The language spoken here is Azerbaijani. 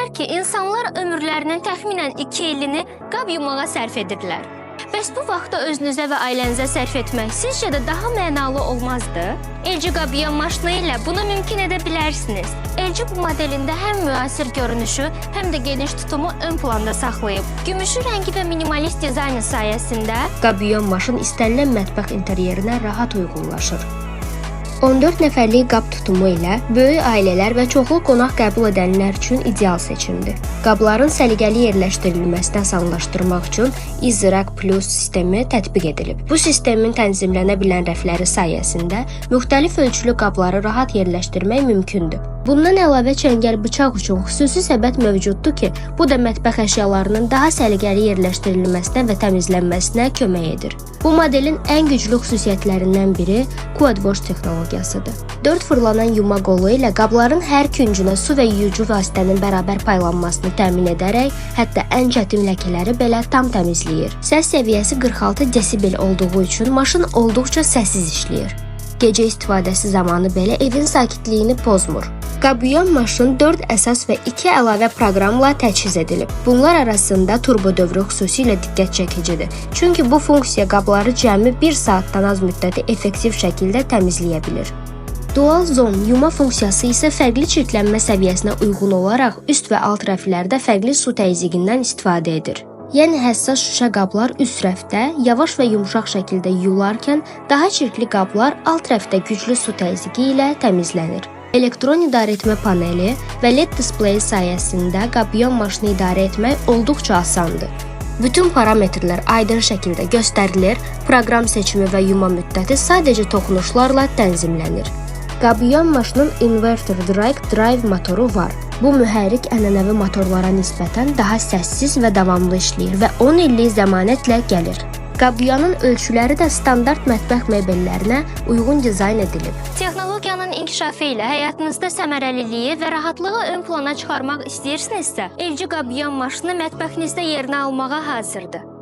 Deyirlər ki, insanlar ömürlərinin təxminən 2 ilini qab yumağa sərf edirlər. Bəs bu vaxtda özünüzə və ailənizə sərf etmək sizcə də daha mənalı olmazdı? LG qab yuyan maşını ilə bunu mümkün edə bilərsiniz. LG bu modelində həm müasir görünüşü, həm də geniş tutumu ön planda saxlayıb. Gümüşü rəngi və minimalist dizaynı sayəsində qab yuyan maşın istənilən mətbəx interyerinə rahat uyğunlaşır. 14 nəfərlik qab tutumu ilə böyük ailələr və çoxlu qonaq qəbul edənlər üçün ideal seçimdir. Qabların səliqəli yerləşdirilməsini asanlaşdırmaq üçün EasyRack Plus sistemi tətbiq edilib. Bu sistemin tənzimlənə bilən rəfləri sayəsində müxtəlif ölçülü qabları rahat yerləşdirmək mümkündür. Bundan əlavə çəngəl bıçaq üçün xüsusi səbət mövcuddur ki, bu da mətbəx əşyalarının daha səliqəli yerləşdirilməsinə və təmizlənməsinə kömək edir. Bu modelin ən güclü xüsusiyyətlərindən biri Quad Wash texnologiyasıdır. 4 fırlanan yuma qolu ilə qabların hər küncünə su və yuyucu vasitənin bərabər paylanmasını təmin edərək, hətta ən çətin ləkələri belə tam təmizləyir. Səs səviyyəsi 46 desibel olduğu üçün maşın olduqca səssiz işləyir. Gecə istifadəsi zamanı belə evin sakitliyini pozmur. Qab yuyan maşın 4 əsas və 2 əlavə proqramla təchiz edilib. Bunlar arasında turbo dövrü xüsusilə diqqət çəkicidir. Çünki bu funksiya qabları cəmi 1 saatdan az müddəti effektiv şəkildə təmizləyə bilir. Dual Zone yuma funksiyası isə fərqli çirklənmə səviyyəsinə uyğun olaraq üst və alt rəflərdə fərqli su təzyiqindən istifadə edir. Yəni həssas şüşə qablar üst rəfdə yavaş və yumşaq şəkildə yularkən, daha çirkli qablar alt rəfdə güclü su təzyiqi ilə təmizlənir. Elektron idarəetmə paneli və LED displeyi sayəsində qab yuyan maşını idarə etmək olduqca asandır. Bütün parametrlər aydın şəkildə göstərilir, proqram seçimi və yuma müddəti sadəcə toxunuşlarla tənzimlənir. Qab yuyan maşının inverter direct drive motoru var. Bu mühərrik ənənəvi motorlara nisbətən daha səssiz və davamlı işləyir və 10 illik zəmanətlə gəlir. Qab yuyanın ölçüləri də standart mətbəx mebellərinə uyğun dizayn edilib. Texnologiyanın inkişafı ilə həyatınızda səmərəliliyi və rahatlığı ön plana çıxarmaq istəyirsinizsə, LG qab yuyan maşını mətbəxinizdə yerini almağa hazırdır.